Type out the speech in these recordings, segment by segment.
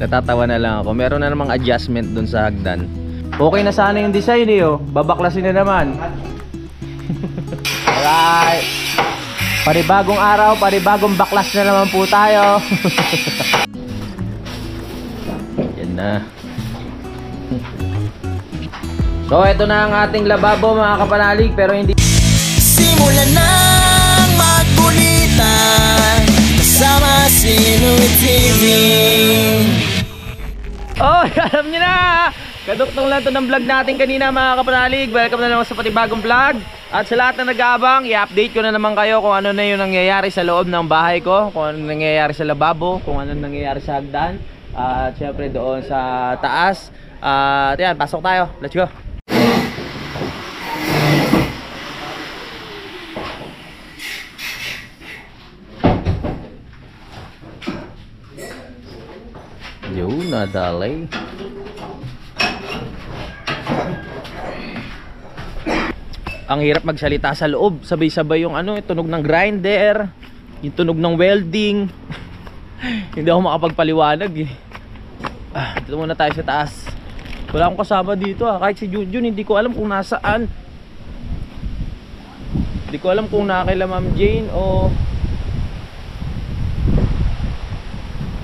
Natatawa na lang ako. Meron na namang adjustment dun sa hagdan. Okay na sana yung design eh, oh. Babaklasin na naman. Alright. Panibagong araw, panibagong baklas na naman po tayo. Yan na. So ito na ang ating lababo mga kapanalig, pero hindi Simulan nang magkulitan kasama si Louie TV. Oh, alam niyo na! Kaduktong lang ito ng vlog natin kanina mga kapanalig. Welcome na naman sa panibagong vlog. At sa lahat na nag-aabang, i-update ko na naman kayo kung ano na yung nangyayari sa loob ng bahay ko, kung ano nangyayari sa lababo, kung ano nangyayari sa hagdan, at syempre doon sa taas. At yan, pasok tayo. Let's go! Yun, nadalay. Ang hirap magsalita sa loob. Sabay-sabay yung ano, yung tunog ng grinder, yung tunog ng welding. Hindi ako makapagpaliwanag eh. Dito muna tayo sa taas. Wala akong kasama dito kahit si Junjun, hindi ko alam kung nasaan. Hindi ko alam kung nakakila Ma'am Jane o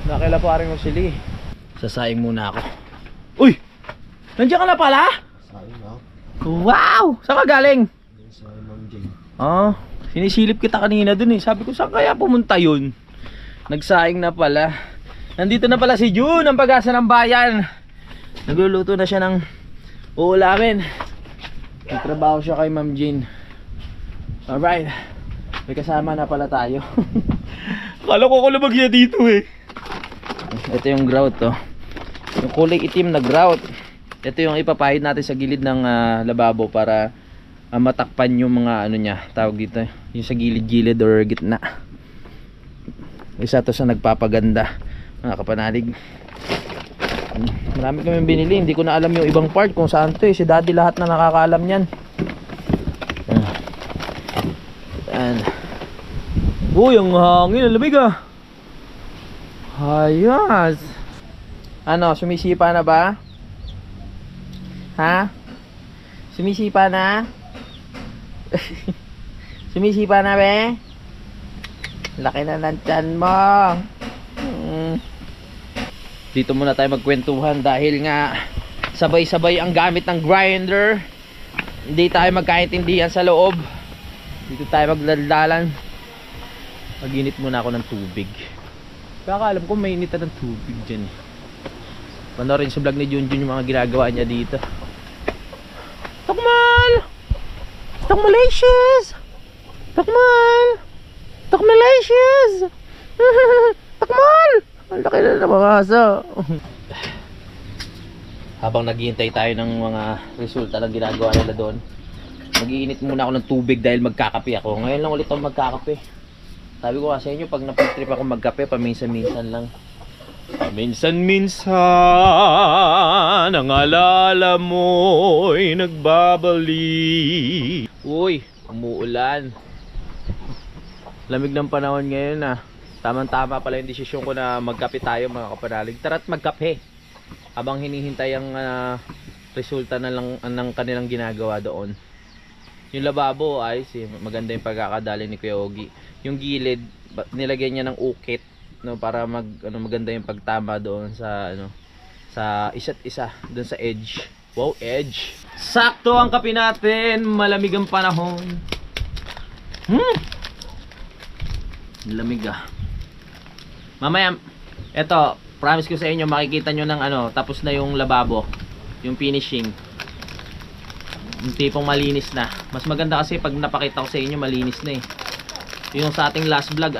nakakila pa rin mo sila. Sasaing muna ako. Uy! Nandiyan ka na pala? Saing na. Wow! Saan ka galing? Sa Ma'am Jane. Sinisilip kita kanina dun eh. Sabi ko saan kaya pumunta yun? Nagsaing na pala. Nandito na pala si June, ang pag-asa ng bayan. Nagluluto na siya ng uulamin. Nagtrabaho siya kay Ma'am Jane. Alright. May kasama na pala tayo. Akala ko kulubag niya dito eh. Ito yung grout to. Yung kulay itim na grout. Ito yung ipapahid natin sa gilid ng lababo para matakpan yung mga ano niya, tawag dito, yung sa gilid-gilid or gitna. Isa to sa nagpapaganda mga kapanalig. Marami kami binili, hindi ko na alam yung ibang part kung saan to eh. Si daddy lahat na nakakaalam yan. Ayan. Uy, ang hangin, ang lamig ah. Hayas. Ano, sumisipa na ba? Ha? Sumisipa na? Sumisipa na be? Laki na ng tiyan mo. Dito muna tayo magkwentuhan dahil nga sabay-sabay ang gamit ng grinder. Hindi tayo magkaintindihan sa loob. Dito tayo maglaldalan. Mag-init muna ako ng tubig. Kaya alam ko may initan ng tubig dyan. Panoorin sa vlog ni Junjun yung mga ginagawa niya dito. Takmal! Takmalicious! Takmal! Takmalicious! Takmal! Ang laki na ng mga aso. Habang naghihintay tayo ng mga resulta ng ginagawa nila doon, mag-iinit muna ako ng tubig dahil magkakape ako. Ngayon lang ulit ako magkakape. Sabi ko kasi inyo, pag napag-trip ako magkape, paminsan-minsan lang. Minsan-minsan ang alala mo'y nagbabalik. Uy, umuulan. Lamig ng panahon ngayon ah. Tamang-tama pala yung desisyon ko na magkape tayo mga kapanalig. Tara't magkape habang hinihintay ang resulta na lang ng kanilang ginagawa doon. Yung lababo ay maganda yung pagkakadali ni Kuya Ogie. Yung gilid nilagyan niya ng ukit, no, para maganda yung pagtama doon sa sa isa't isa doon sa edge. Wow, edge. Sakto ang kape natin, malamig ang panahon. Lamig ah. Mamaya, eto, promise ko sa inyo, makikita nyo ng tapos na yung lababo, yung finishing. Yung tipong malinis na. Mas maganda kasi pag napakita ko sa inyo, malinis na eh. Yung sa ating last vlog,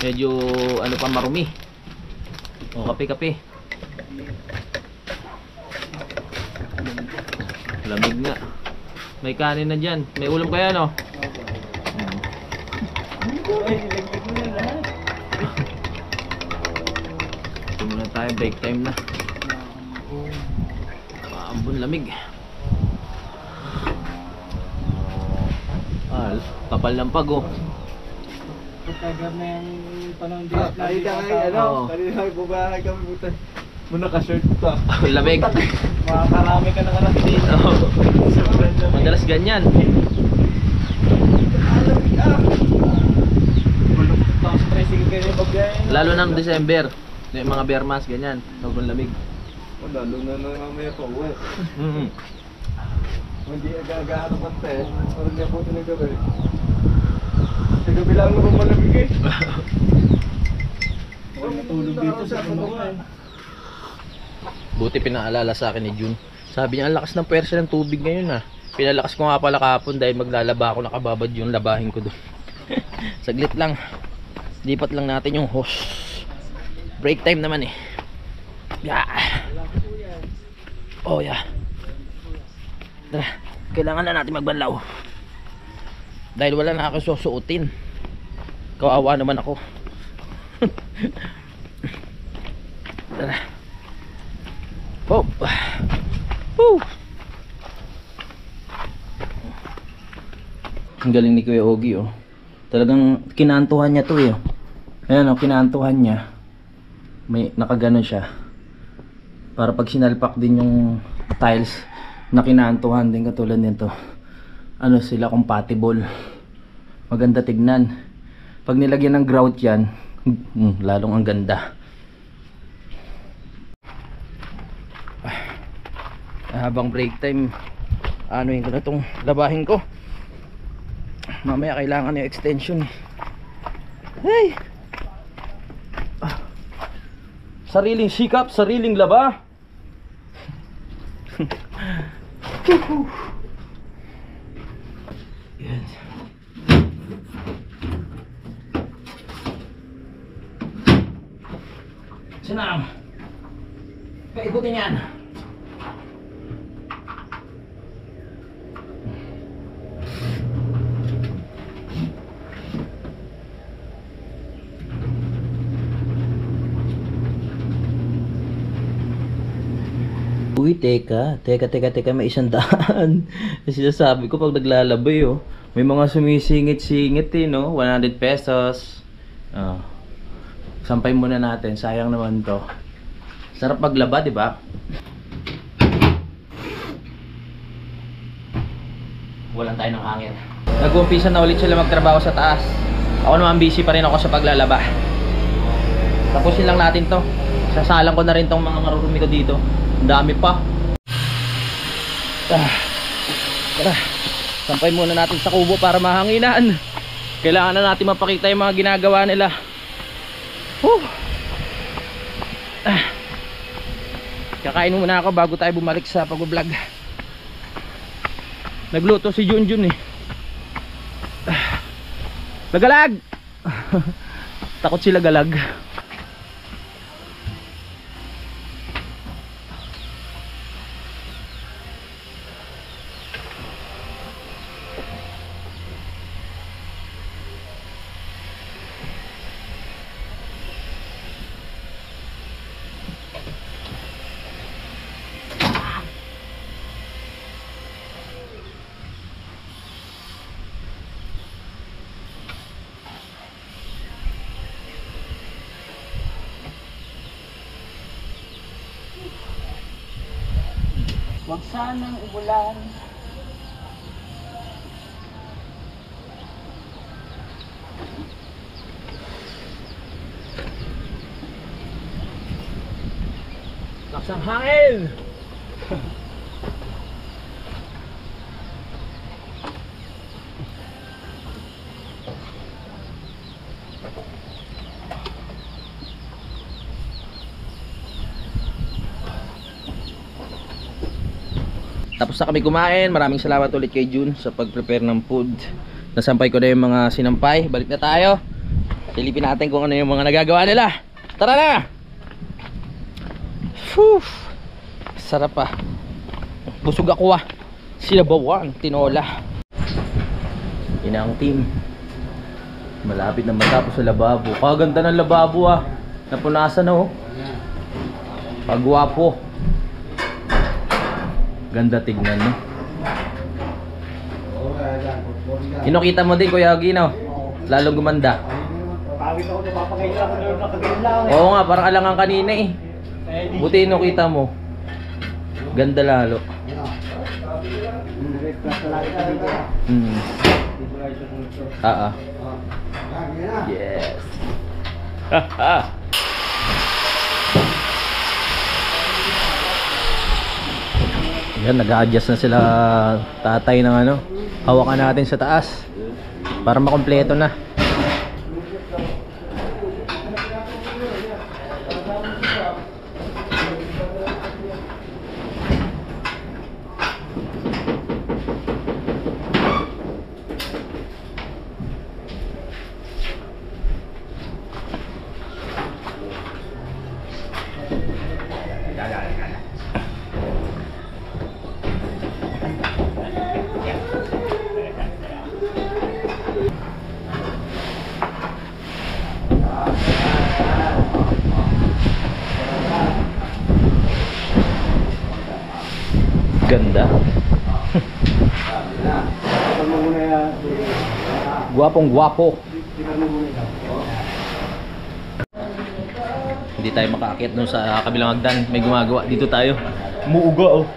medyo pa, marumi. O, kape. Lamig nga. May kanin na dyan. May ulam kaya no? Ito muna tayo, break time na. Ambon lamig. Kapal ng pag oh. pagkagar na yung panahon din. Kanina kayo, Oo. kanina kayo bumahay kami puta. Muna ka-shirt pa. Lamig. Makakarami ka na karami dito. Sobrang dami. Madalas ganyan. Tapos pressing kayo yung pagkain. Lalo ng December. Yung mga bear mask, ganyan. Sobrang lamig. Lalo na mamaya pa uwi. Hindi aga-aga pa te. Parang niya po ng gabi. Sa gabi lang naman malamig eh. Ako natulog dito sa kumain. Buti pinaalala sa akin ni June. Sabi niya, ang lakas ng pwersa ng tubig ngayon ah. Pinalakas ko nga pala kahapon dahil maglalaba ako, nakababad yung labahin ko doon. Saglit lang. Lipat lang natin yung hose. Break time naman eh. Yeah. Oh yeah. Tara, kailangan na natin magbanlaw. Dahil wala na ako susuotin. Kawawa naman ako. Tara. Oh. Woo. Ang galing ni Kuya Ogie oh. Talagang kinantuhan niya to eh. Ayan oh, kinantuhan niya. May nakaganon siya. Para pag sinalpak din yung tiles na kinantuhan din katulad nito. Ano sila, compatible. Maganda tignan. Pag nilagyan ng grout yan, lalong ang ganda. Habang break time, ano yun ko na itong labahin ko. Mamaya kailangan yung extension. Hey! Sariling sikap, sariling laba. Yan. Sinam. Paikutin yan. Uy, teka, may 100. Sinasabi ko pag naglalabay oh. May mga sumisingit-singit eh no, 100 pesos. Sampay muna natin, sayang naman to. Sarap maglaba, di ba? Walang tayo ng hangin. Nag-umpisa na ulit sila magtrabaho sa taas. Ako naman busy pa rin ako sa paglalaba. Tapusin lang natin to. Sasalang ko na rin tong mga marurumi ko dito. Ang dami pa. Tara, sampay muna natin sa kubo para mahanginan. Kailangan na natin mapakita yung mga ginagawa nila. Kakain muna ako bago tayo bumalik sa pag-vlog. Nagluto si Junjun eh. Lagalag! Takot sila galag. Huwag sanang umulan. Lakas ang hangin! Tapos na kami kumain. Maraming salamat ulit kay June sa pag-prepare ng food. Nasampay ko na yung mga sinampay. Balik na tayo. Silipin natin kung ano yung mga nagagawa nila. Tara na! Whew! Sarap pa. Busog ako ah. Sinabawan, tinola. Yun ang team. Malapit na matapos sa lababo. Kaganda ng lababo ah. Napunasan na oh. Pagwapo. Ganda tignan no. Kinukita mo din Kuya Gino. Lalong gumanda. Pawit ako, napapagayin ako doon, nakagayin lang eh. Oo nga, parang alangan kanina eh. Buti no kita mo. Ganda lalo. Hmm. Yes. Yan, nag-a-adjust na sila tatay ng ano. Hawakan natin sa taas para makompleto na. Ganda. Guwapong guwapo. Hindi tayo makaakyat dun sa kabilang hagdan. May gumagawa. Dito tayo. Muuga oh.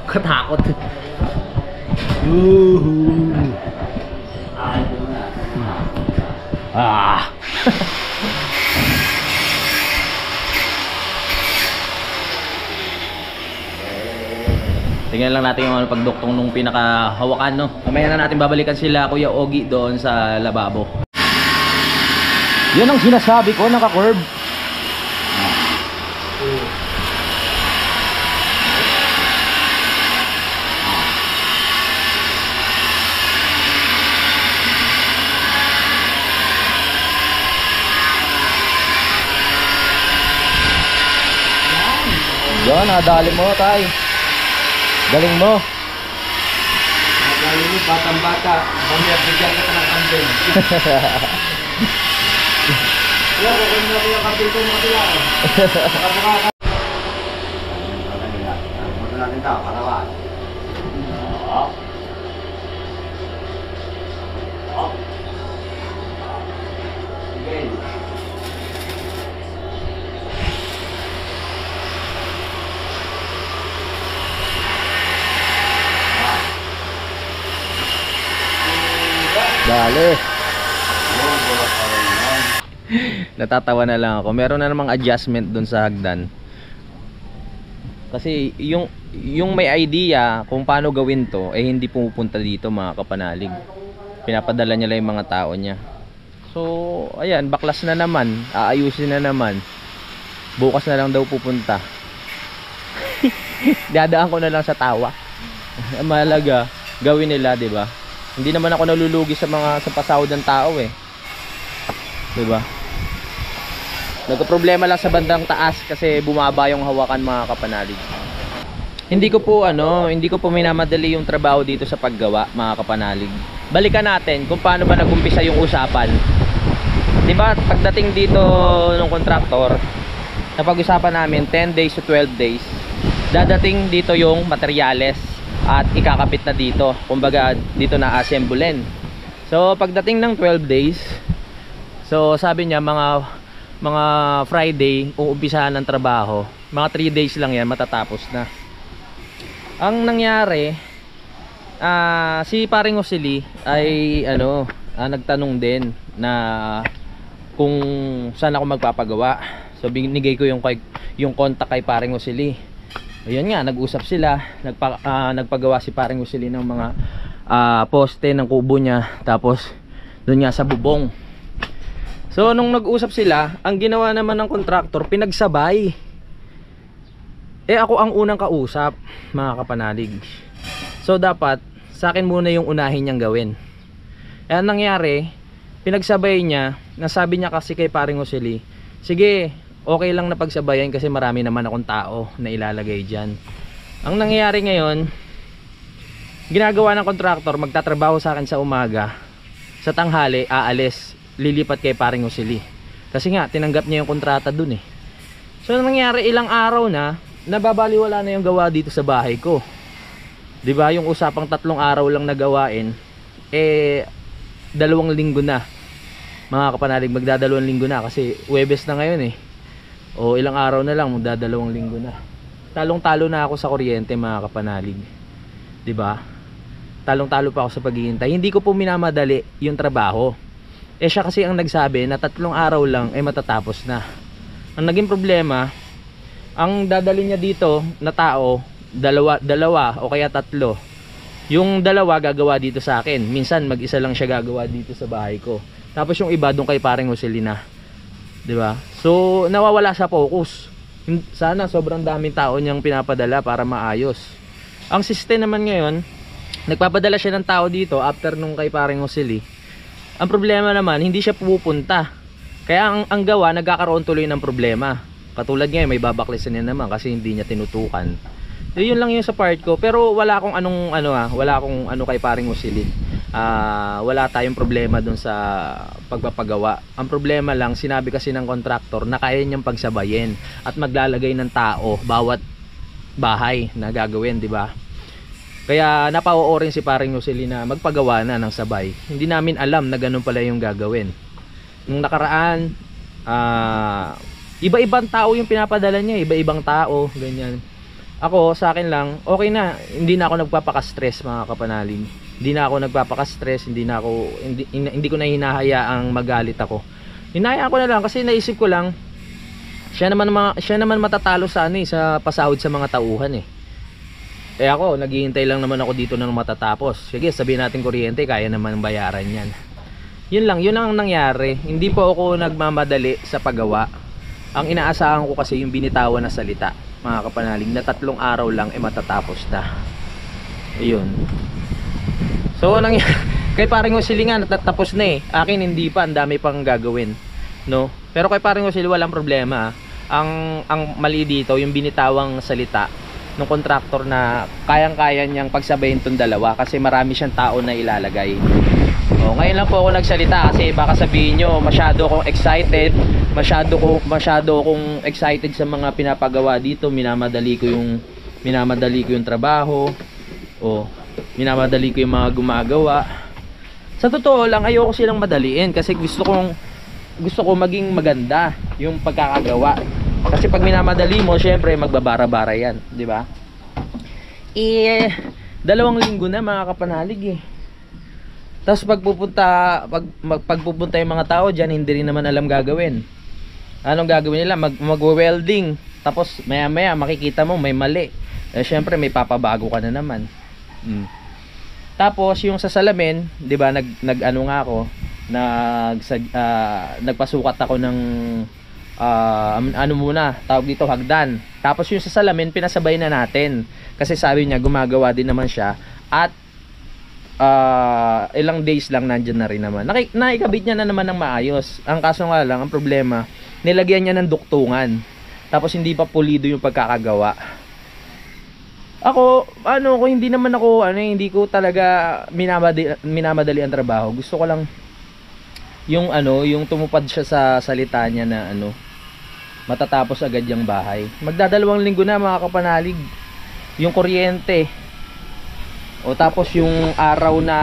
Katakot. Ah. Tingnan lang natin yung ano, pagduktong nung pinakahawakan, no? Mamaya na natin babalikan sila Kuya Ogie doon sa lababo. Yan ang sinasabi ko, naka-curve. Yan, nadali mo, tay. Galing mo. Galing mo, batang-bata. Mamaya bigyan ka ng kambing. Wala, kung na ko yung kambing ko mga tila. Baka Mata natin tao, karawan. Again. Dali. Natatawa na lang ako. Meron na namang adjustment dun sa hagdan. Kasi yung may idea kung paano gawin to, eh hindi pumupunta dito mga kapanalig. Pinapadala niya lang yung mga tao niya. So, ayan, baklas na naman. Aayusin na naman. Bukas na lang daw pupunta. Dadaan ko na lang sa tawa. Mahalaga, gawin nila, 'di ba? Hindi naman ako nalulugi sa mga sa pasahod ng tao eh. 'Di ba? Nagka-problema lang sa bandang taas kasi bumaba yung hawakan mga kapanalig. Hindi ko po minamadali yung trabaho dito sa paggawa mga kapanalig. Balikan natin kung paano ba nagumpisa yung usapan. 'Di ba? Pagdating dito ng kontraktor, napag-usapan namin 10 days to 12 days. Dadating dito yung materyales at ikakapit na dito, kumbaga dito na assemblein. So pagdating ng 12 days, so sabi niya mga Friday uumpisahan ng trabaho, mga 3 days lang yan matatapos na. Ang nangyari, si paring Osili ay nagtanong din na kung saan ako magpapagawa. So binigay ko yung contact kay paring Osili. Ayun nga, nag-usap sila, nagpagawa si paring Usili ng mga poste ng kubo niya, tapos doon nga sa bubong. So nung nag-usap sila, ang ginawa naman ng kontraktor, pinagsabay. Eh ako ang unang kausap, mga kapanalig. So dapat sa akin muna yung unahin niyang gawin. Eh nangyari, pinagsabay niya, nasabi niya kasi kay paring Usili, sige, okay lang na pagsabayan kasi marami naman akong tao na ilalagay dyan. Ang nangyayari ngayon, ginagawa ng kontraktor, magtatrabaho sa akin sa umaga, sa tanghali aalis, lilipat kay paring Usili kasi nga tinanggap niya yung kontrata dun eh. So nangyayari, ilang araw na nababaliwala na yung gawa dito sa bahay ko, 'di ba? Yung usapang 3 araw lang na gawain, eh 2 linggo na mga kapanalig, magdadalawang linggo na kasi Huwebes na ngayon eh. O ilang araw na lang, magdadalawang linggo na. Talong-talo na ako sa kuryente mga kapanalig. 'Di ba? Talong-talo pa ako sa paghihintay. Hindi ko po minamadali yung trabaho. Siya kasi ang nagsabi na 3 araw lang matatapos na. Ang naging problema, ang dadali niya dito na tao, dalawa o kaya 3. Yung 2 gagawa dito sa akin. Minsan mag-isa lang siya gagawa dito sa bahay ko. Tapos yung iba doon kay paring Joselina. 'Di ba? So nawawala sa focus. Sana sobrang daming tao niyang pinapadala para maayos. Ang system naman ngayon, nagpapadala siya ng tao dito after nung kay paring Joseli. Ang problema naman, hindi siya pupunta. Kaya ang gawa, nagkakaroon tuloy ng problema. Katulad ngayon, may babaklisan niya naman kasi hindi niya tinutukan. Yun lang yung sa part ko. Pero wala akong wala akong kay paring Joseli. Wala tayong problema dun sa pagpapagawa. Ang problema lang, sinabi kasi ng contractor na kaya niyang pagsabayin at maglalagay ng tao bawat bahay na gagawin, di ba? Kaya napao-rin si paring Joseli na magpagawa na ng sabay. Hindi namin alam na ganun pala yung gagawin. Nung nakaraan, iba-ibang tao yung pinapadala niya, iba-ibang tao, ganyan. Ako, sa akin lang, okay na. Hindi na ako nagpapaka-stress mga kapanalig. Hindi na ako nagpapaka-stress, hindi ko na hinahayaang magalit ako. Hinahayaan ko na lang kasi naisip ko lang, siya naman matatalo sa sa pasahod sa mga tauhan eh. Ako, naghihintay lang naman ako dito nang matatapos. Sige, sabihin natin kuryente, kaya naman bayaran yan. Yun ang nangyari. Hindi po ako nagmamadali sa paggawa. Ang inaasahan ko kasi yung binitawan na salita, mga kapanalig, na 3 araw lang matatapos na. Ayun. So, kay paring Joseli nga, natatapos na eh. Akin hindi pa, ang dami pang gagawin. No? Pero kay paring Joseli, walang problema. Ang mali dito, yung binitawang salita ng contractor na kayang-kaya niyang pagsabayin tong 2 kasi marami siyang tao na ilalagay. Ngayon lang po ako nagsalita kasi baka sabihin nyo masyado akong excited, masyado akong excited sa mga pinapagawa dito, minamadali ko yung trabaho, minamadali ko yung mga gumagawa. Sa totoo lang, ayoko silang madaliin kasi gusto ko maging maganda yung pagkakagawa. Kasi pag minamadali mo, syempre magbabara-bara yan, di ba? 2 linggo na mga kapanalig eh. Tapos pagpupunta yung mga tao dyan, hindi rin naman alam gagawin. Anong gagawin nila? Mag-welding. Tapos maya-maya makikita mo may mali. Syempre may papabago ka na naman. Tapos yung sa salamin, di ba, nagpasukat ako ng tawag dito, hagdan. Tapos yung sa salamin pinasabay na natin kasi sabi niya gumagawa din naman siya at ilang days lang nandyan na rin naman. Naikabit niya na naman ng maayos. Ang kaso nga lang, ang problema, nilagyan niya ng duktungan tapos hindi pa pulido yung pagkakagawa. Ako, kung hindi naman ako hindi ko talaga minamadali ang trabaho. Gusto ko lang yung tumupad siya sa salita niya na matatapos agad yung bahay. Magdadalawang linggo na mga kapanalig yung kuryente. Tapos yung araw na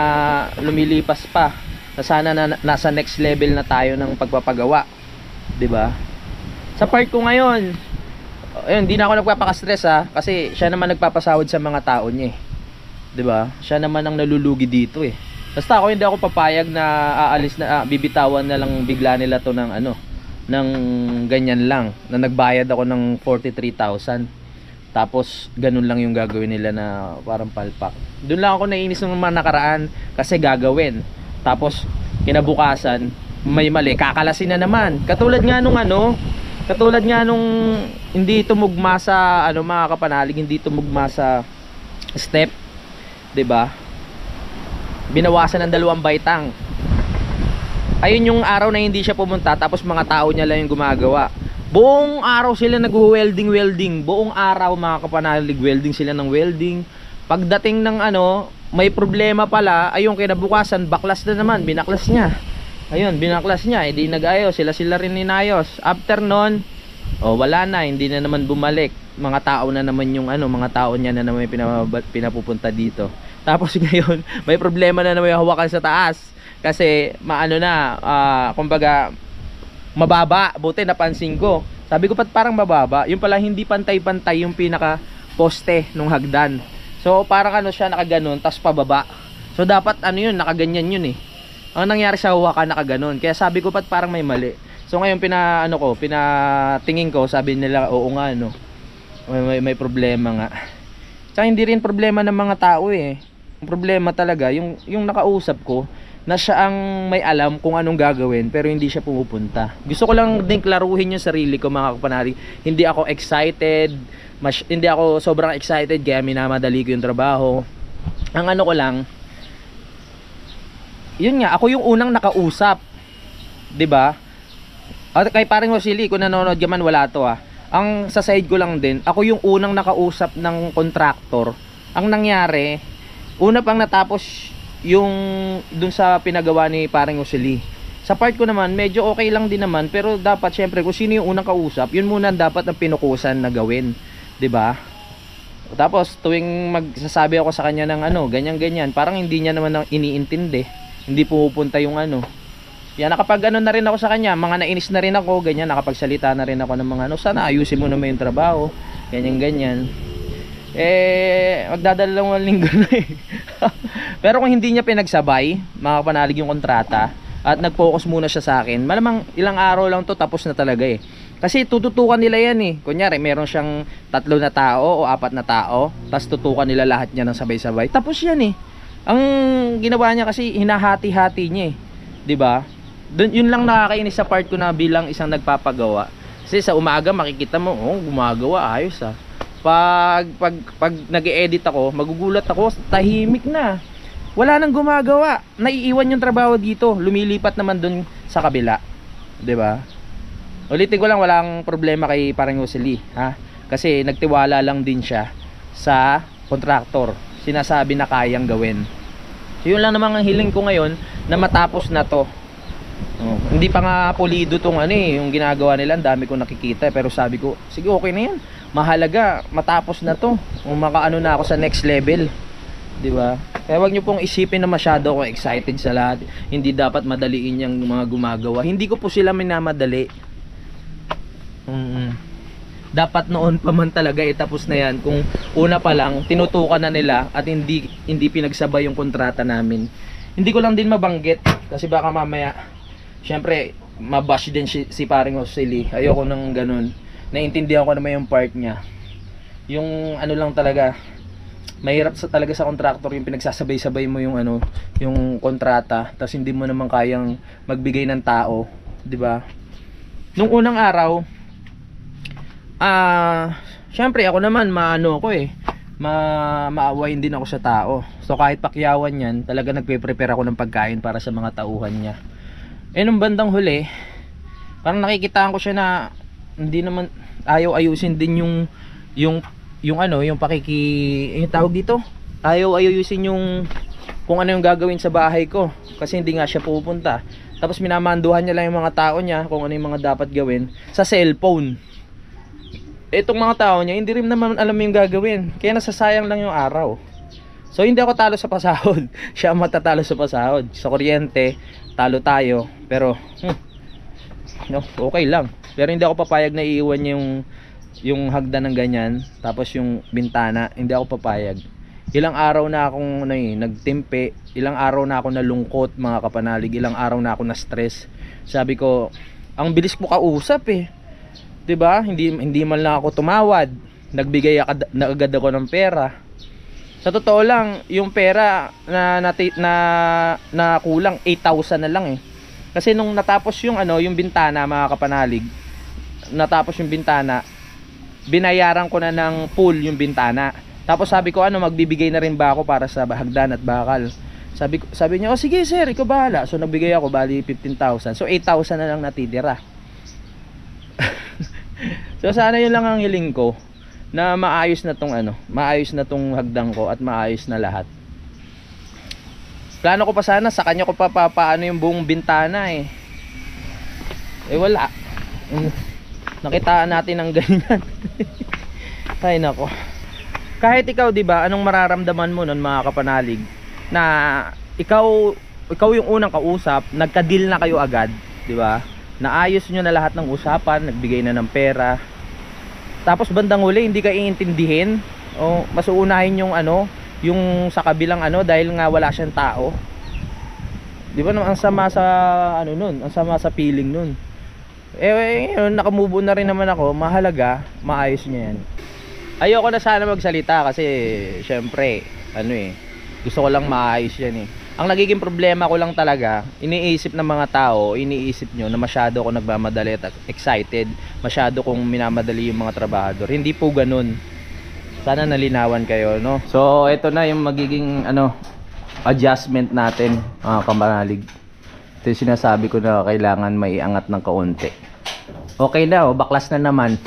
lumilipas pa na sana nasa next level na tayo ng pagpapagawa, 'di ba? Sa part ko ngayon, hindi na ako nagpapaka-stress kasi siya naman nagpapasahod sa mga tao niya eh. 'Di ba? Siya naman ang nalulugi dito eh. Basta ako hindi ako papayag na aalis na bibitawan na lang bigla nila to ng ng ganyan lang na nagbayad ako ng 43,000 tapos ganun lang yung gagawin nila na parang palpak. Doon lang ako naiinis ng mga nakaraan kasi gagawin tapos kinabukasan may mali, kakalasin na naman. Katulad nga nung hindi tumugma sa mga kapanalig, hindi tumugma sa step, 'di ba? Binawasan ng 2 baitang. Ayun yung araw na hindi siya pumunta tapos mga tao niya lang yung gumagawa. Buong araw sila nag-welding. Buong araw mga kapanalig, welding sila ng welding. Pagdating ng may problema pala, ayun kinabukasan baklas na naman, binaklas niya. Ayun, binaklas niya, hindi nag-ayos, sila rin ninayos. After nun, wala na, hindi na naman bumalik. Mga tao na naman yung mga tao niya na naman pinapupunta dito. Tapos ngayon, may problema na naman yung hawakan sa taas. Kasi maano na, kumbaga mababa. Buti napansin ko. Sabi ko, parang mababa. Yung pala hindi pantay-pantay yung pinaka poste nung hagdan. So parang ano siya, nakaganon, tas pababa. So dapat ano yun, nakaganyan yun eh. Ang nangyari sa hawakan, nakaganon. Kaya sabi ko, parang may mali. So ngayon pinatingin ko, sabi nila, oo nga no. May problema nga. Tsaka hindi rin problema ng mga tao eh. Ang problema talaga yung nakausap ko na siya ang may alam kung anong gagawin pero hindi siya pumupunta. Gusto ko lang din klaruhin yung sarili ko, mga kapanari. Hindi ako excited, hindi ako sobrang excited kaya minamadali ko yung trabaho. Ang ano ko lang, yun nga, ako yung unang nakausap, 'di ba? At kay paring Rosely, kung nanonood ka man, wala to Ang sa side ko lang din, ako yung unang nakausap ng contractor. Ang nangyari, una pang natapos yung dun sa pinagawa ni paring Rosely. Sa part ko naman, medyo okay lang din naman, pero dapat syempre kung sino yung unang kausap, yun muna dapat ang pinukusan na gawin, 'di ba? Tapos tuwing magsasabi ako sa kanya ng ano, ganyan-ganyan, parang hindi niya naman iniintindi. Hindi pumupunta yung ano. Yan, nakapag ano na rin ako sa kanya, mga nainis na rin ako, ganyan, nakapagsalita na rin ako ng mga ano, sana ayusin mo naman yung trabaho, ganyan. Magdadalawang linggo na eh. Pero kung hindi niya pinagsabay, makapanalig yung kontrata, at nag-focus muna siya sa akin, malamang ilang araw lang to tapos na talaga eh. Kasi tututukan nila yan eh. Kunyari, meron siyang 3 na tao o 4 na tao, tapos tutukan nila lahat niya ng sabay-sabay. Tapos yan eh. Ang ginawa niya kasi, hinahati-hati niya eh. 'Di ba? Yun lang nakakainis sa part ko na bilang isang nagpapagawa. Kasi sa umaga makikita mo, oh, gumagawa, ayos Pag nag-e-edit ako, magugulat ako, tahimik na. Wala nang gumagawa. Naiiwan yung trabaho dito, lumilipat naman dun sa kabila. 'Di ba? Ulitin ko lang, walang problema kay parang Rosely, kasi nagtiwala lang din siya sa contractor. Sinasabi na kayang gawin. So yun lang naman ang hiling ko ngayon, na matapos na to. Hindi pa nga pulido tong ano eh, yung ginagawa nila, ang dami kong nakikita, pero sabi ko, sige, okay na yan, mahalaga matapos na to, makaano na ako sa next level, di ba? Kaya wag nyo pong isipin na masyado ako excited sa lahat. Hindi dapat madaliin yung mga gumagawa. Hindi ko po sila minamadali. Dapat noon pa man talaga tapos na yan. Kung una pa lang tinutukan na nila at hindi pinagsabay yung kontrata namin. Hindi ko lang din mabanggit kasi baka mamaya syempre mabash din si paring Rosely. Ayoko nang ganun. Naintindihan ko naman yung part niya. Yung ano lang talaga, mahirap talaga sa contractor yung pinagsasabay-sabay mo yung ano, yung kontrata, tapos hindi mo naman kayang magbigay ng tao, 'di ba? Nung unang araw, syempre ako naman maawain din ako sa tao. So kahit pakyawan yan, talaga nagpe-prepare ako ng pagkain para sa mga tauhan niya. Nung bandang huli, parang nakikitaan ko siya na hindi naman ayaw ayusin din yung tawag dito. Ayaw ayusin yung kung ano yung gagawin sa bahay ko kasi hindi nga siya pupunta. Tapos minamanduhan niya lang yung mga tao niya kung ano yung mga dapat gawin sa cellphone. Itong mga tao niya hindi rin naman alam yung gagawin, kaya nasasayang lang yung araw. So hindi ako talo sa pasahod. Siya ang matatalo sa pasahod. Sa kuryente talo tayo, pero okay lang. Pero hindi ako papayag na iiwan niya yung hagdan ng ganyan, tapos yung bintana, hindi ako papayag. Ilang araw na akong nagtimpe, ilang araw na ako nalungkot, mga kapanalig, ilang araw na ako na stress. Sabi ko, ang bilis mo kausap eh, 'di ba? Hindi man lang ako tumawad, nagbigay agad ako ng pera. Sa totoo lang, yung pera na kulang 8,000 na lang eh. Kasi nung natapos yung yung bintana, mga kapanalig, natapos yung bintana, binayaran ko na ng full yung bintana. Tapos sabi ko, magbibigay na rin ba ako para sa hagdan at bakal? Sabi niya, oh sige sir, ikaw bahala. So nagbigay ako, bali 15,000. So 8,000 na lang natitira. So sana yun lang ang hiling ko, na maayos na tong hagdan ko at maayos na lahat. Plano ko pa sana, sa kanya ko pa paano yung buong bintana eh. Wala. Nakitaan natin ng ganyan. Ay nako. Kahit ikaw, 'di ba, anong mararamdaman mo nun, mga kapanalig, na ikaw ikaw yung unang kausap, nagka-deal na kayo agad, di ba? Naayos nyo na lahat ng usapan, nagbigay na ng pera. Tapos bandang huli hindi ka iintindihin o mas uunahin yung ano, yung sa kabilang ano dahil nga wala siyang tao. Di ba ang sama sa ano nun, ang sama sa feeling nun. Nakamove on na rin naman ako, mahalaga, maayos niya yan. Ayoko na sana magsalita kasi syempre, gusto ko lang maayos yan eh. Ang nagiging problema ko lang talaga, iniisip ng mga tao, iniisip nyo na masyado ako nagmamadali at excited, masyado kong minamadali yung mga trabahador. Hindi po ganun. Sana nalinawan kayo, no? So, ito na yung magiging adjustment natin, mga kamanalig. Ito yung sinasabi ko na kailangan maiangat ng kaunti. Okay na, baklas na naman.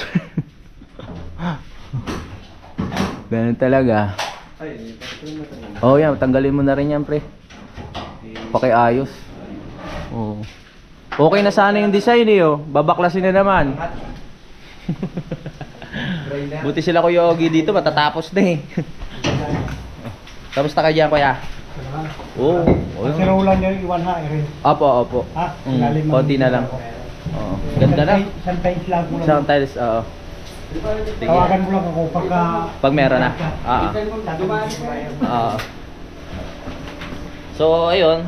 Ganun talaga. Oh, yan, tanggalin mo na rin yan, pre. Pakiayos. Oh. Okay na sana yung design eh, oh. Babaklasin na naman. Buti sila Kuya Ogie dito, matatapos na eh. Tapos ka dyan, Kuya? Oo. Pero ulan nyo, iwan ha, Erin. Opo. Ha? Konti na lang. Oo. Ganda na. Isang times lang mo lang. Isang tiles, oo. Tawagan mo lang ako pag meron na. Oo. So, ayun.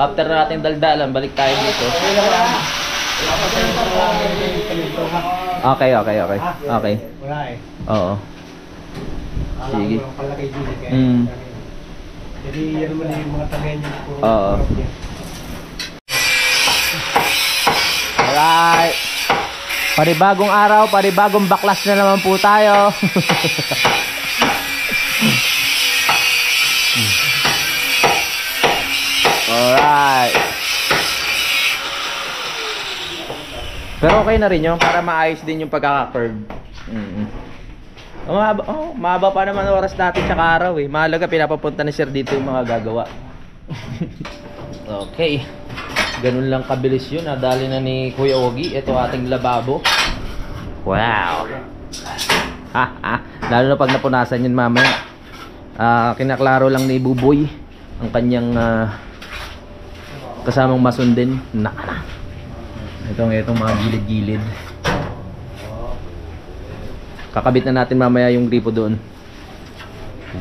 After natin daldalan, balik tayo dito. Okay. Okay. Wala eh. Oo. Sige. Jadi yan naman yung mga tagay niyo. Oo. Alright. Panibagong araw, panibagong baklas na naman po tayo. Alright. Pero okay na rin yun para maayos din yung pagkaka-curve. Mahaba pa naman oras natin sa araw eh. Mahalaga pinapapunta ni sir dito yung mga gagawa. Okay. Ganun lang kabilis yun. Nadali na ni Kuya Ogie. Ito ating lababo. Wow. Lalo na pag napunasan yun mamaya. Kinaklaro lang ni Buboy ang kanyang kasamang masundin. Itong mga gilid-gilid. Kakabit na natin mamaya yung gripo doon.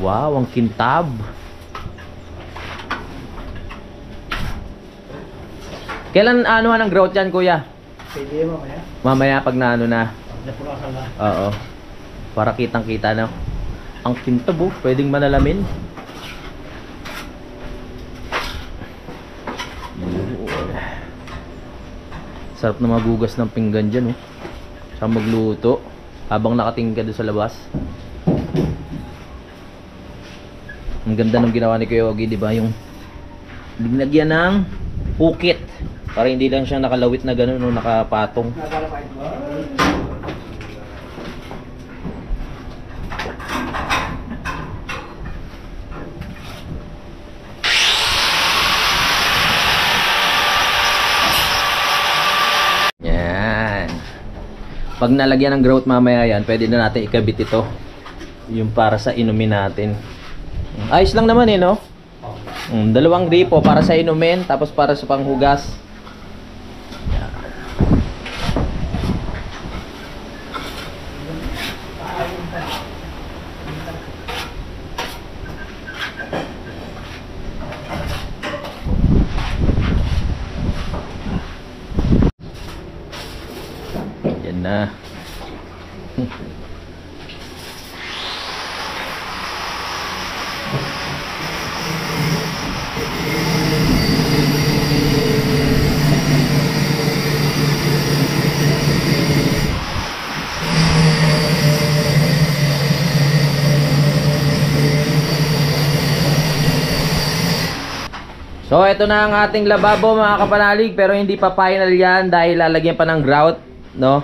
Wow, ang kintab. Kailan ang growth yan, Kuya? Pwede mamaya. Mamaya pag naano na. Napunasan na. Oo. Para kitang-kita na. Ang kintab oh, pwedeng manalamin. Sarap na magugas ng pinggan dyan oh. Sa magluto habang nakatingin ka doon sa labas. Ang ganda ng ginawa ni Kuya Ogie, di ba? Yung binagyan ng pukit para hindi lang siya nakalawit na gano'n o nakapatong. Pag nalagyan ng grout mamaya yan, pwede na natin ikabit ito. Yung para sa inumin natin. Ayos lang naman eh, no? Dalawang gripo para sa inumin, tapos para sa panghugas. Yan na. So ito na ang ating lababo mga kapanalig, pero hindi pa final yan dahil lalagyan pa ng grout, no?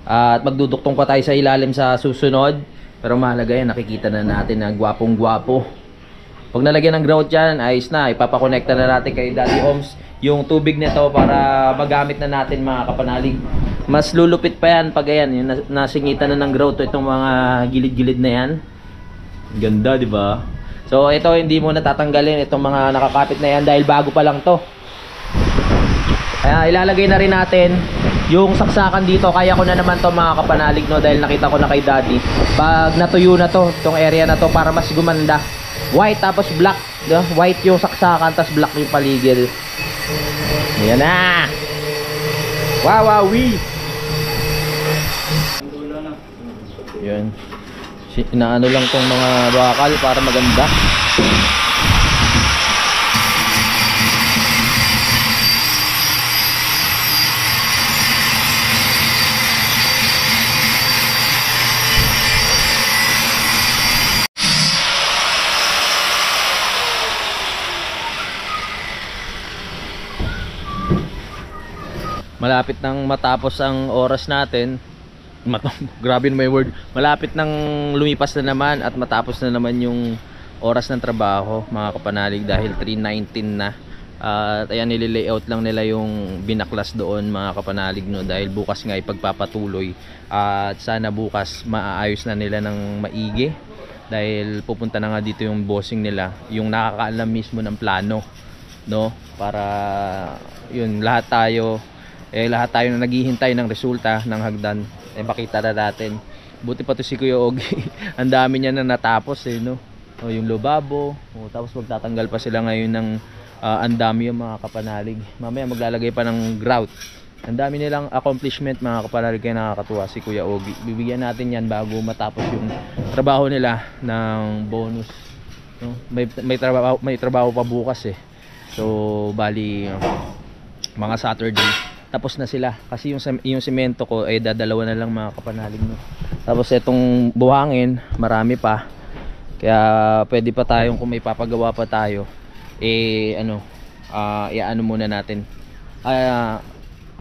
At magduduktong pa tayo sa ilalim sa susunod. Pero mahalaga yan, nakikita na natin na gwapong gwapo. Pag nalagyan ng grout yan, ayos na. Ipapakonekta na natin kay Daddy Oms yung tubig nito para magamit na natin mga kapanalig. Mas lulupit pa yan pag ayan, yung nasingitan na ng grout itong mga gilid-gilid na yan. Ganda, di ba? So ito hindi mo natatanggalin itong mga nakakapit na yan dahil bago pa lang to. Kaya ilalagay na rin natin yung saksakan dito. Kaya ko na naman to mga kapanalig, no, dahil nakita ko na kay daddy. Pag natuyo na to, itong area na to, para mas gumanda. White tapos black, no? White yung saksakan tapos black yung paligid. Ayan na. Wawawi. Yun. Inaano lang tong mga bakal para maganda. Malapit nang matapos ang oras natin. Grabe na may word. Malapit nang lumipas na naman at matapos na naman yung oras ng trabaho mga kapanalig dahil 3:19 na. At ayan, nililayout lang nila yung binaklas doon mga kapanalig, no, dahil bukas nga ipagpapatuloy at sana bukas maaayos na nila ng maigi dahil pupunta na nga dito yung bossing nila, yung nakakaalam mismo ng plano, no, para yun lahat tayo na naghihintay ng resulta ng hagdan makita na natin. Buti pa to si Kuya Ogie. Ang dami niya na natapos no. O, yung lubabo, tapos magtatanggal pa sila ngayon ng andami yung mga kapanalig. Mamaya maglalagay pa ng grout. Ang dami nilang accomplishment mga kapanalig, kaya nakakatuwa si Kuya Ogie. Bibigyan natin yan bago matapos yung trabaho nila ng bonus, no? May trabaho pa bukas So bali mga Saturday tapos na sila kasi yung semento ko ay dadalawa na lang mga kapanalig, no? Tapos itong buhangin marami pa, kaya pwede pa tayong, kung may papagawa pa tayo iaano muna natin,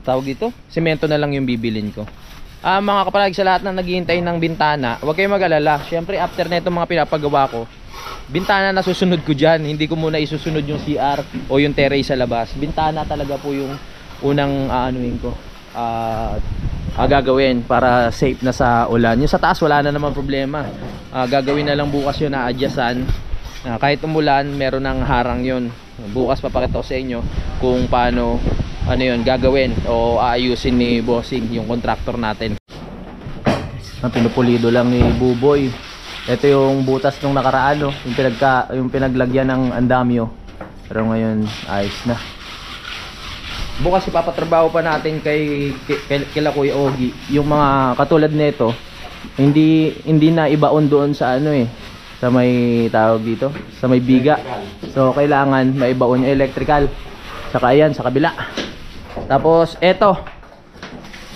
tawag dito, semento na lang yung bibilin ko. Mga kapanalig, sa lahat na naghihintay ng bintana, huwag kayong mag-alala. Syempre after na itong mga pinapagawa ko, bintana na susunod ko dyan. Hindi ko muna isusunod yung CR o yung terrace sa labas. Bintana talaga po yung unang gagawin para safe na sa ulan. Yung sa taas wala na naman problema. Gagawin na lang bukas yun, na-adjustan. Kahit umulan, meron ng harang yun. Bukas papakita ko sa inyo kung paano yun gagawin o aayusin ni bossing, yung contractor natin. Pinupulido lang ni Buboy. Ito yung butas nung nakaraan, no? Yung pinaglagyan ng andamyo. Pero ngayon ayos na. Bukas ipapatrabaho pa natin kila Kuya Ogie yung mga katulad nito. Hindi na ibaon doon sa sa may tawag dito, sa may biga. So kailangan maibaon yung electrical. Saka ayan sa kabila. Tapos eto.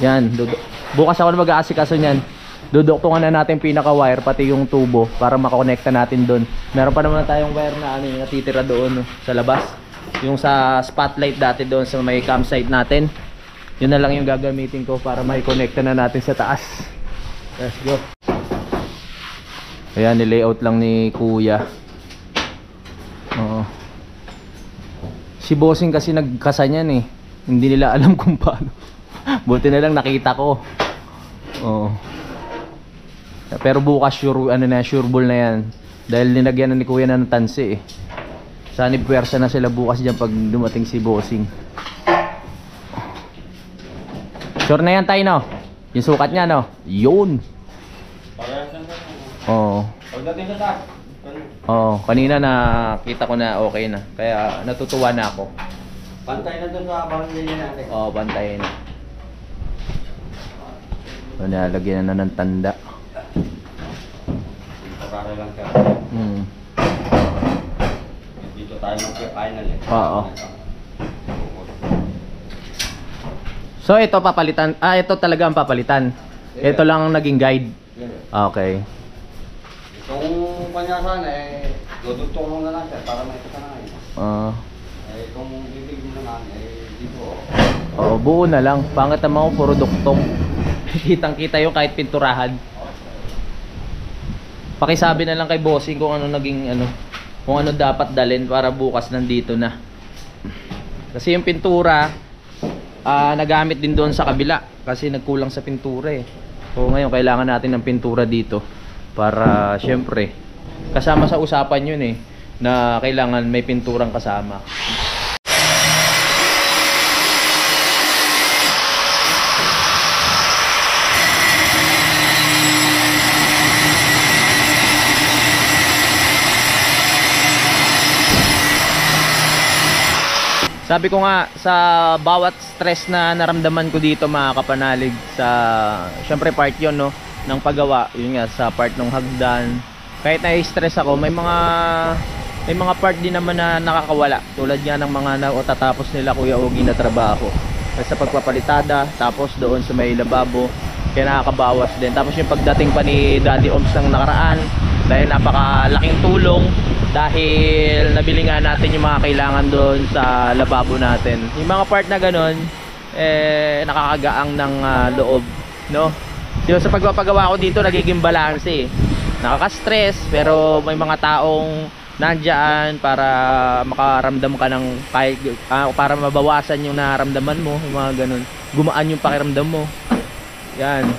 Yan, bukas ako na mag-aasikaso niyan. Duduktungan na natin pinaka-wire pati yung tubo para makakonekta natin doon. Meron pa naman tayong wire na natitira doon sa labas. Yung sa spotlight dati doon sa may campsite natin. Yun na lang yung gagamitin ko para mai-connecta na natin sa taas. Let's go. Ayan, nilayout lang ni Kuya. Oo. Si bossing kasi nagkasa niyan Hindi nila alam kung paano. Buti na lang nakita ko. Oo. Pero bukas sure ball na yan. Dahil linagyan na ni Kuya na ng tansi Sana puwersa na sila bukas dyan pag dumating si bossing. Sure na yan tayo, no? Yung sukat niya, no? Yun. Oo. Pagdating sa taas. Oo, kanina nakita ko na okay na. Kaya natutuwa na ako. Pantay na doon sa boundary natin. Oo, pantay na. So, nalagyan na ng tanda. Para lang ka. Dito tayo mag-final Oo. So ito papalitan. Ito talaga ang papalitan. Ito lang ang naging guide. Okay. Itong panyasan dudugtong mo na lang siya para may kasanayan. Itong bibig mo naman dito. Oo, buo na lang. Pangit naman puro duktong. Kitang-kita yung kahit pinturahan. Pakisabi na lang kay bossing kung ano naging kung ano dapat dalhin para bukas nandito na. Kasi yung pintura nagamit din doon sa kabila kasi nagkulang sa pintura So ngayon kailangan natin ng pintura dito para syempre kasama sa usapan yun eh, na kailangan may pinturang kasama. Sabi ko nga, sa bawat stress na naramdaman ko dito mga kapanalig, sa syempre part yon no, ng paggawa, yun nga, sa part ng hagdan, kahit na-stress ako, may mga part din naman na nakakawala, tulad nga ng mga natatapos nila Kuya Ogie na trabaho, sa pagpapalitada, tapos doon sa may lababo, kaya nakakabawas din. Tapos yung pagdating pa ni Daddy Oms ng nakaraan, dahil napakalaking tulong, dahil nabili nga natin yung mga kailangan doon sa lababo natin. Yung mga part na ganun, nakakagaang ng loob, no? Diba, sa pagpapagawa ko dito, nagiging balance eh. Nakaka-stress, pero may mga taong nandyan para makaramdam ka ng para mabawasan yung nararamdaman mo, yung mga ganun. Gumaan yung pakiramdam mo. Yan.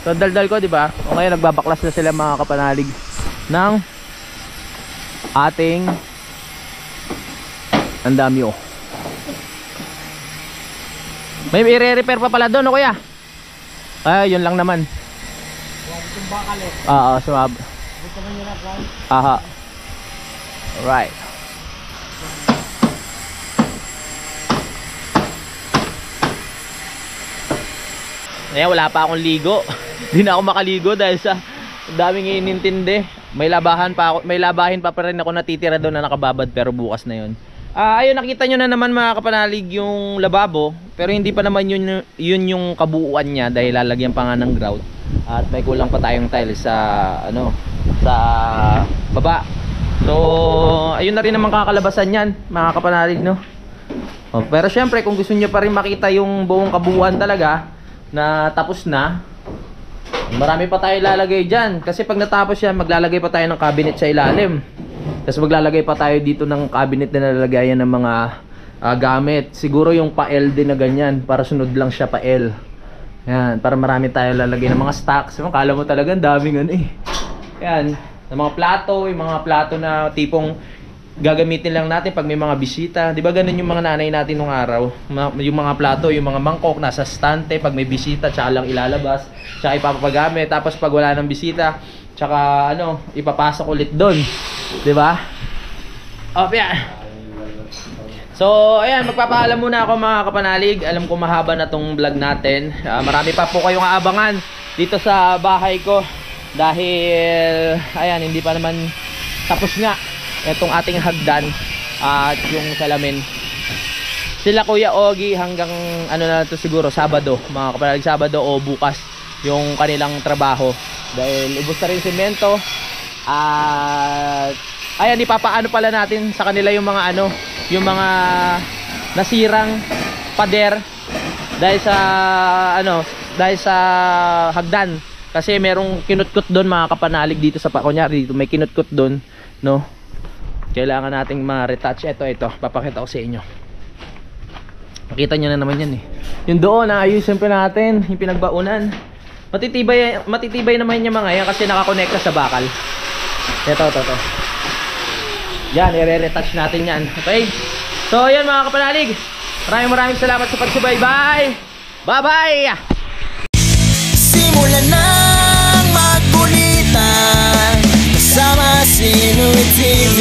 So daldal ko, di ba? O ngayon nagbabaklas na sila mga kapanalig ng ating andamyo. May i-repair pa pala doon, o kuya? Ay, yun lang naman. Oo, sumab. Aha. Alright. Ngayon wala pa akong ligo. Hindi na ako makaligo dahil sa daming inintindi. May labahin pa rin ako natitira doon na nakababad, pero bukas na yun. Ayun, nakita nyo na naman mga kapanalig yung lababo, pero hindi pa naman yun yung kabuuan niya dahil lalagyan pa nga ng grout. At may kulang pa tayong tiles sa sa baba. So ayun na rin naman kakalabasan yan mga kapanalig, no? Pero syempre kung gusto niyo pa rin makita yung buong kabuuan talaga na tapos na, marami pa tayo ilalagay dyan. Kasi pag natapos yan, maglalagay pa tayo ng cabinet sa ilalim. Tapos maglalagay pa tayo dito ng cabinet na nalagayan ng mga gamit. Siguro yung pa-L din na ganyan, para sunod lang siya pa-L. Yan, para marami tayo lalagay ng mga stocks. Kala mo talaga daming ano eh. Yan, ng mga plato, yung mga plato na tipong gagamitin lang natin pag may mga bisita. Di ba ganun yung mga nanay natin nung araw? Yung mga plato, yung mga mangkok nasa stante, pag may bisita tsaka lang ilalabas, tsaka ipapagamit. Tapos pag wala ng bisita, tsaka ipapasok ulit doon. Di ba? Yeah. So ayan, magpapaalam muna ako mga kapanalig. Alam ko mahaba na tong vlog natin. Marami pa po kayong aabangan dito sa bahay ko, dahil ayan, hindi pa naman tapos nga itong ating hagdan at yung salamin. Sila Kuya Ogie hanggang na to siguro Sabado, mga kapanalig, Sabado o bukas yung kanilang trabaho, dahil ubos na rin semento. At ayan, ipapaano pala natin sa kanila yung mga yung mga nasirang pader dahil sa hagdan, kasi merong kinutkot doon mga kapanalig dito sa kunyari dito may kinutkot doon, no? Kailangan nating ma-retouch. Ito, papakita ko sa inyo. Makita nyo na naman yan eh. Yung doon, ayusin pa natin yung pinagbaunan. Matitibay naman yung mga yan kasi nakakonekta sa bakal. Ito. Yan, i-retouch natin yan. Okay? So yan mga kapanalig, maraming salamat sa pagsubaybay. Bye-bye! Simulan ng magkulitan kasama si Louie TV.